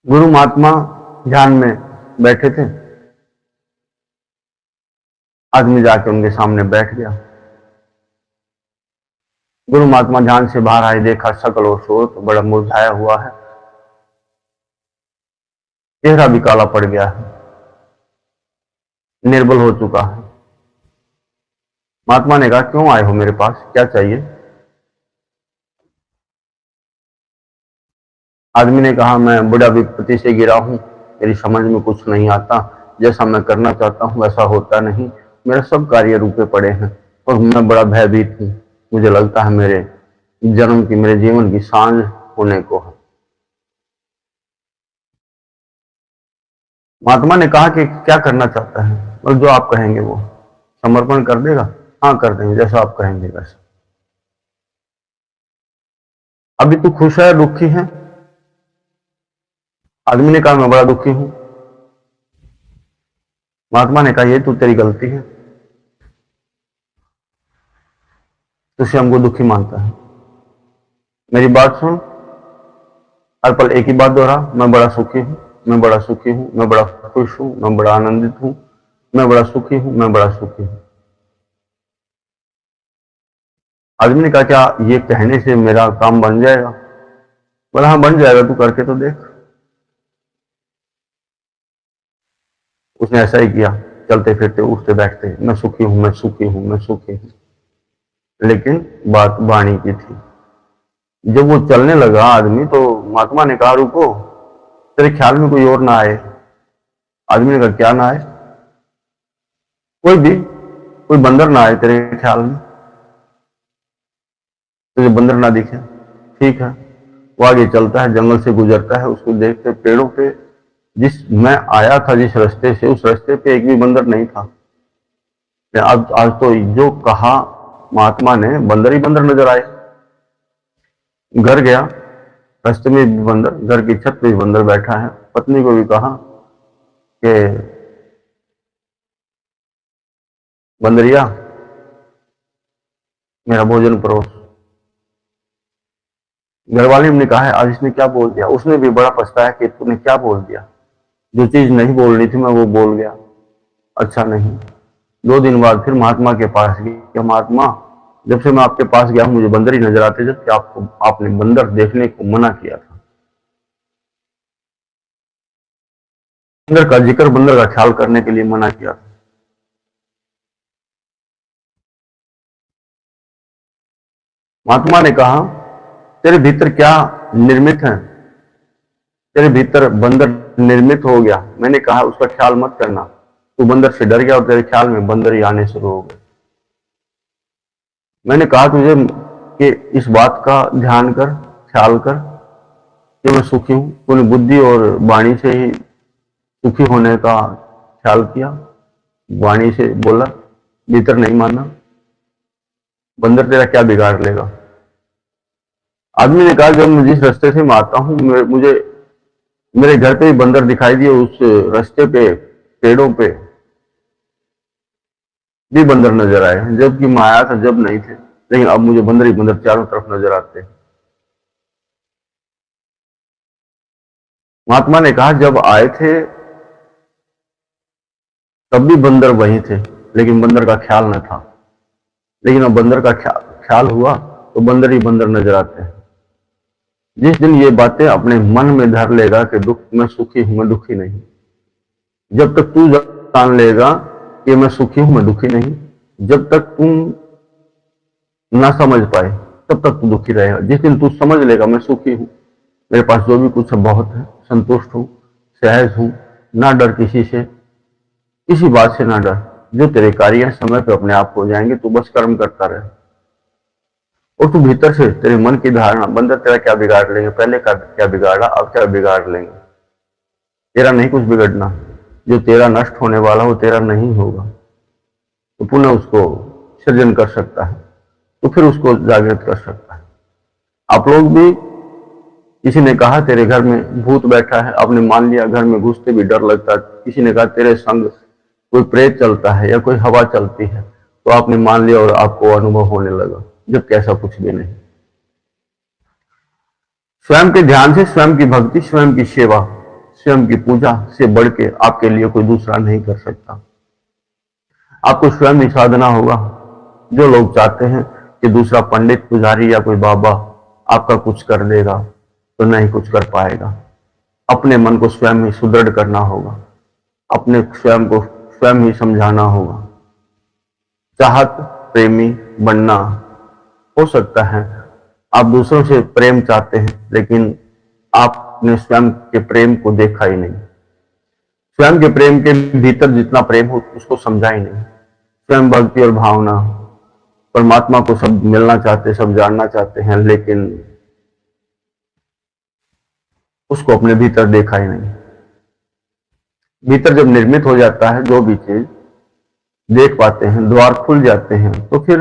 गुरु महात्मा ध्यान में बैठे थे। आदमी जाके उनके सामने बैठ गया। गुरु महात्मा ध्यान से बाहर आए, देखा शकल और सूरत बड़ा मुरझाया हुआ है, चेहरा भी काला पड़ गया है, निर्बल हो चुका है। महात्मा ने कहा, क्यों आए हो मेरे पास, क्या चाहिए? आदमी ने कहा, मैं बड़ा विपत्ति से गिरा हूं, मेरी समझ में कुछ नहीं आता, जैसा मैं करना चाहता हूं वैसा होता नहीं, मेरे सब कार्य रुके पड़े हैं और मैं बड़ा भयभीत हूं। मुझे लगता है मेरे जन्म की, मेरे जीवन की सांझ होने को है। महात्मा ने कहा कि क्या करना चाहता है? और जो आप कहेंगे वो समर्पण कर देगा? हाँ कर देंगे, जैसा आप कहेंगे वैसा। अभी तू खुश है, दुखी है? आदमी ने कहा, मैं बड़ा दुखी हूं। महात्मा ने कहा, ये तो तेरी गलती है, तुझे हमको दुखी मानता है। मेरी बात सुन, हर पल एक ही बात दोहरा, मैं बड़ा सुखी हूं, मैं बड़ा सुखी हूं, मैं बड़ा खुश हूं, मैं बड़ा आनंदित हूं, मैं बड़ा सुखी हूं, मैं बड़ा सुखी हूं। आदमी ने कहा, क्या ये कहने से मेरा काम बन जाएगा? बोला, हाँ बन जाएगा, तू करके तो देख। उसने ऐसा ही किया, चलते फिरते उठते बैठते, मैं सुखी हूं, मैं सुखी हूं, मैं सुखी हूं। लेकिन बात वाणी की थी। जब वो चलने लगा आदमी, तो महात्मा ने कहा, रुको, तेरे ख्याल में कोई और ना आए? आदमी ने कहा, क्या ना आए? कोई भी, कोई बंदर ना आए तेरे ख्याल में? तुझे बंदर ना दिखे? ठीक है। वो आगे चलता है, जंगल से गुजरता है, उसको देखते पेड़ों पे, जिस मैं आया था जिस रास्ते से, उस रास्ते पे एक भी बंदर नहीं था। आज तो जो कहा महात्मा ने, बंदर ही बंदर नजर आए। घर गया, रास्ते में भी बंदर, घर की छत पे भी बंदर बैठा है। पत्नी को भी कहा कि बंदरिया, मेरा भोजन परोस। घरवाले ने कहा है, आज इसने क्या बोल दिया? उसने भी बड़ा पछताया कि तूने क्या बोल दिया, जो चीज नहीं बोलनी थी मैं वो बोल गया, अच्छा नहीं। 2 दिन बाद फिर महात्मा के पास गया, महात्मा, जब से मैं आपके पास गया हूं मुझे बंदर ही नजर आते, जबकि आपने बंदर देखने को मना किया था। बंदर का जिक्र, बंदर का ख्याल करने के लिए मना किया था। महात्मा ने कहा, तेरे भीतर क्या निर्मित है? तेरे भीतर बंदर निर्मित हो गया। मैंने कहा, उसका ख्याल मत करना, तू बंदर से डर गया और तेरे ख्याल में बंदर ही आने शुरू हो गए। मैंने कहा तुझे कि इस बात का ध्यान कर, ख्याल कर कि मैं सुखी हूं। तूने बुद्धि और वाणी से ही सुखी होने का ख्याल किया, वाणी से बोला, भीतर नहीं माना। बंदर तेरा क्या बिगाड़ लेगा? आदमी ने कहा, जब मैं जिस रास्ते से मैं आता हूं, मुझे मेरे घर पे ही बंदर दिखाई दिए, उस रास्ते पे पेड़ों पे भी बंदर नजर आए, जबकि मैं आया था जब नहीं थे, लेकिन अब मुझे बंदर ही बंदर चारों तरफ नजर आते हैं। महात्मा ने कहा, जब आए थे तब भी बंदर वही थे, लेकिन बंदर का ख्याल न था। लेकिन अब बंदर का ख्याल हुआ तो बंदर ही बंदर नजर आते हैं। जिस दिन ये बातें अपने मन में धर लेगा कि दुख, मैं सुखी हूं, मैं दुखी नहीं, जब तक तू जान लेगा कि मैं सुखी हूं, मैं दुखी नहीं, जब तक तुम ना समझ पाए तब तक तू दुखी रहेगा। जिस दिन तू समझ लेगा मैं सुखी हूं, मेरे पास जो भी कुछ है बहुत है, संतुष्ट हूं, सहज हूं, ना डर किसी से, किसी बात से ना डर, जो तेरे कार्य समय पे अपने आप हो जाएंगे, तू बस कर्म करता रहे। और तू भीतर से, तेरे मन की धारणा, बंदर तेरा क्या बिगाड़ लेंगे, पहले क्या बिगाड़ा, अब क्या बिगाड़ लेंगे? तेरा नहीं कुछ बिगड़ना, जो तेरा नष्ट होने वाला हो तेरा नहीं होगा, तो पुनः उसको सृजन कर सकता है, तो फिर उसको जागृत कर सकता है। आप लोग भी, किसी ने कहा तेरे घर में भूत बैठा है, आपने मान लिया, घर में घुसते भी डर लगता है। किसी ने कहा तेरे संग कोई प्रेत चलता है या कोई हवा चलती है, तो आपने मान लिया और आपको अनुभव होने लगा, जबकि ऐसा कुछ भी नहीं। स्वयं के ध्यान से, स्वयं की भक्ति, स्वयं की सेवा, स्वयं की पूजा से बढ़ के आपके लिए कोई दूसरा नहीं कर सकता। आपको स्वयं ही साधना होगा। जो लोग चाहते हैं कि दूसरा पंडित, पुजारी या कोई बाबा आपका कुछ कर देगा, तो नहीं कुछ कर पाएगा। अपने मन को स्वयं ही सुदृढ़ करना होगा, अपने स्वयं को स्वयं ही समझाना होगा। चाहत प्रेमी बनना हो सकता है, आप दूसरों से प्रेम चाहते हैं, लेकिन आपने स्वयं के प्रेम को देखा ही नहीं। स्वयं के प्रेम के भीतर जितना प्रेम हो उसको समझा ही नहीं। स्वयं भक्ति और भावना, परमात्मा को सब मिलना चाहते, सब जानना चाहते हैं, लेकिन उसको अपने भीतर देखा ही नहीं। भीतर जब निर्मित हो जाता है, जो भी चीज देख पाते हैं, द्वार खुल जाते हैं, तो फिर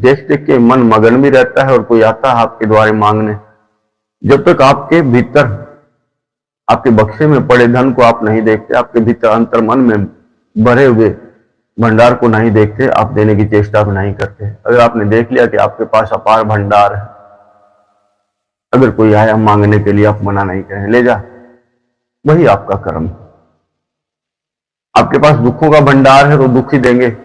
देख देख के मन मगन भी रहता है और कोई आता है आपके द्वारे मांगने। जब तक आपके भीतर, आपके बक्से में पड़े धन को आप नहीं देखते, आपके भीतर अंतर मन में भरे हुए भंडार को नहीं देखते, आप देने की चेष्टा भी नहीं करते। अगर आपने देख लिया कि आपके पास अपार भंडार है, अगर कोई आया मांगने के लिए, आप मना नहीं करें, ले जा, वही आपका कर्म। आपके पास दुखों का भंडार है तो दुखी देंगे,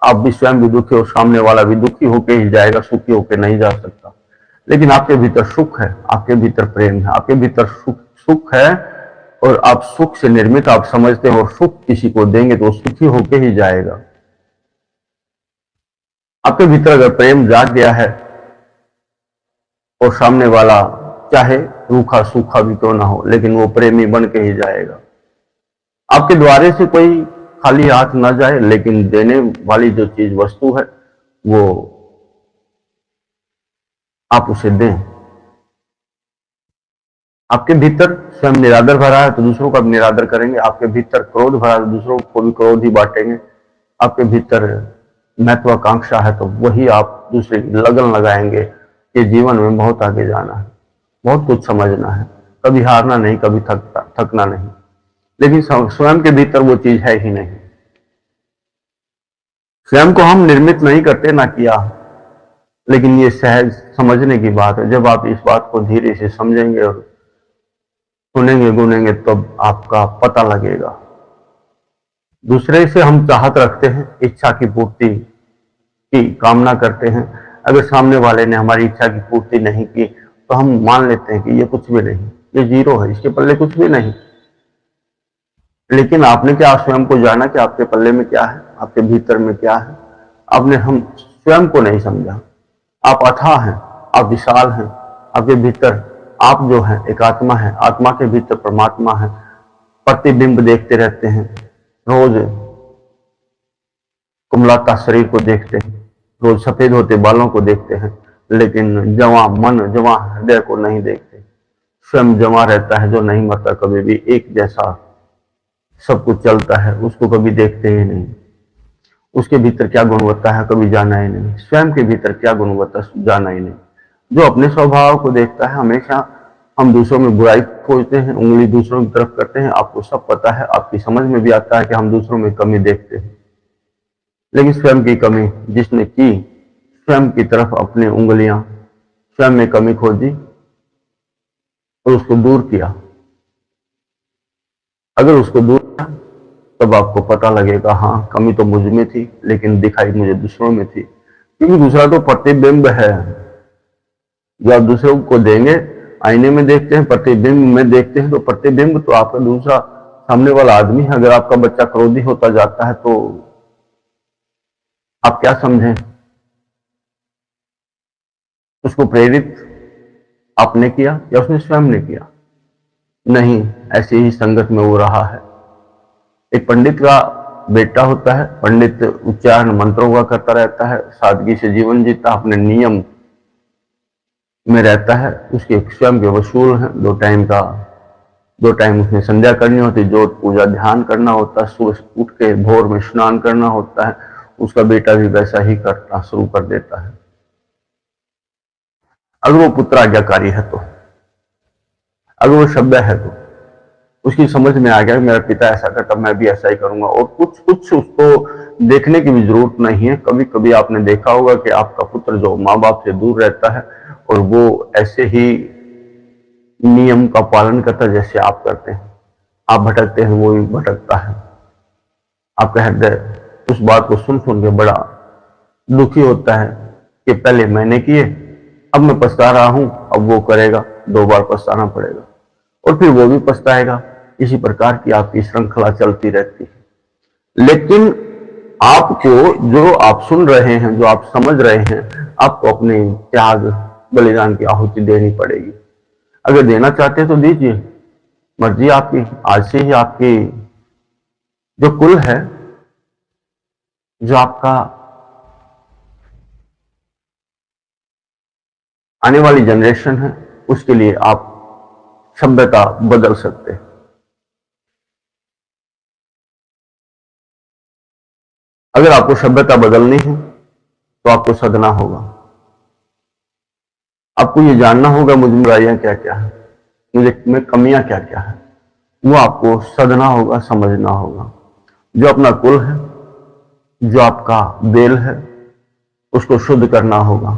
आप भी स्वयं भी दुखी और सामने वाला भी दुखी होके ही जाएगा, सुखी होके नहीं जा सकता। लेकिन आपके भीतर सुख है, आपके भीतर प्रेम है, आपके भीतर सुख है और आप सुख से निर्मित, आप समझते हैं, और सुख किसी को देंगे तो सुखी होके ही जाएगा। आपके भीतर अगर प्रेम जाग गया है और सामने वाला चाहे रूखा सूखा भी क्यों ना हो, लेकिन वो प्रेमी बन के ही जाएगा। आपके द्वारे से कोई खाली हाथ ना जाए, लेकिन देने वाली जो चीज वस्तु है वो आप उसे दें। आपके भीतर स्वयं निरादर भरा है तो दूसरों का भी निरादर करेंगे। आपके भीतर क्रोध भरा है तो दूसरों को भी क्रोध ही बांटेंगे। आपके भीतर महत्वाकांक्षा है तो वही आप दूसरे की लगन लगाएंगे कि जीवन में बहुत आगे जाना है, बहुत कुछ समझना है, कभी हारना नहीं, कभी थकना नहीं। लेकिन स्वयं के भीतर वो चीज है ही नहीं। स्वयं को हम निर्मित नहीं करते, ना किया, लेकिन ये सहज समझने की बात है। जब आप इस बात को धीरे से समझेंगे और सुनेंगे गुनेंगे तब आपका पता लगेगा। दूसरे से हम चाहत रखते हैं, इच्छा की पूर्ति की कामना करते हैं। अगर सामने वाले ने हमारी इच्छा की पूर्ति नहीं की तो हम मान लेते हैं कि ये कुछ भी नहीं, ये जीरो है, इसके पल्ले कुछ भी नहीं। लेकिन आपने क्या स्वयं को जाना कि आपके पल्ले में क्या है, आपके भीतर में क्या है? आपने हम स्वयं को नहीं समझा। आप अथाह हैं, आप विशाल हैं, आपके भीतर आप जो है एक आत्मा है, आत्मा के भीतर परमात्मा है। प्रतिबिंब देखते रहते हैं, रोज कुमलाता शरीर को देखते हैं, रोज सफेद होते बालों को देखते हैं, लेकिन जवां मन, जवां हृदय को नहीं देखते। स्वयं जमा रहता है जो नहीं मरता, कभी भी एक जैसा सब कुछ चलता है, उसको कभी देखते ही नहीं। उसके भीतर क्या गुणवत्ता है कभी जाना ही नहीं। स्वयं के भीतर क्या गुणवत्ता जाना ही नहीं। जो अपने स्वभाव को देखता है, हमेशा हम दूसरों में बुराई खोजते हैं, उंगली दूसरों की तरफ करते हैं। आपको सब पता है, आपकी समझ में भी आता है कि हम दूसरों में कमी देखते हैं, लेकिन स्वयं की कमी जिसने की, स्वयं की तरफ अपनी उंगलियां, स्वयं में कमी खोजी और उसको दूर किया। अगर उसको दूर किया तब आपको पता लगेगा, हाँ कमी तो मुझ में थी, लेकिन दिखाई मुझे दूसरों में थी। क्योंकि दूसरा तो प्रतिबिंब है। जब आप दूसरों को देंगे, आईने में देखते हैं, प्रतिबिंब में देखते हैं, तो प्रतिबिंब तो आपका दूसरा सामने वाला आदमी है। अगर आपका बच्चा क्रोधी होता जाता है तो आप क्या समझें? उसको प्रेरित आपने किया या उसने स्वयं ने किया? नहीं, ऐसी ही संगत में वो रहा है। एक पंडित का बेटा होता है, पंडित उच्चारण मंत्रों का करता रहता है, सादगी से जीवन जीता, अपने नियम में रहता है। उसके स्वयं के वसूल हैं, 2 टाइम उसने संध्या करनी होती, जोत पूजा ध्यान करना होता है, सुबह उठ के भोर में स्नान करना होता है। उसका बेटा भी वैसा ही करना शुरू कर देता है। अगर वो पुत्र आज्ञाकारी है तो, अगर वो शब्द है तो उसकी समझ में आ गया मेरा पिता ऐसा करता, मैं भी ऐसा ही करूंगा। और कुछ उसको देखने की भी जरूरत नहीं है। कभी कभी आपने देखा होगा कि आपका पुत्र जो माँ बाप से दूर रहता है और वो ऐसे ही नियम का पालन करता जैसे आप करते हैं, आप भटकते हैं, वो भी भटकता है। आपका हृदय उस बात को सुन सुन के बड़ा दुखी होता है कि पहले मैंने किए, अब मैं पछता रहा हूं, अब वो करेगा, 2 बार पछताना पड़ेगा और फिर वो भी पछताएगा। इसी प्रकार की आपकी श्रृंखला चलती रहती है। लेकिन आपको, जो आप सुन रहे हैं, जो आप समझ रहे हैं, आपको अपने त्याग बलिदान की आहुति देनी पड़ेगी। अगर देना चाहते हैं तो दीजिए, मर्जी आपकी। आज से ही आपकी जो कुल है, जो आपका आने वाली जनरेशन है, उसके लिए आप सभ्यता बदल सकते हैं। अगर आपको सभ्यता बदलनी है तो आपको सदना होगा। आपको ये जानना होगा मुझ में बुराइयां क्या क्या है, मुझे में कमियां क्या क्या है, वो आपको सदना होगा, समझना होगा। जो अपना कुल है, जो आपका बेल है, उसको शुद्ध करना होगा।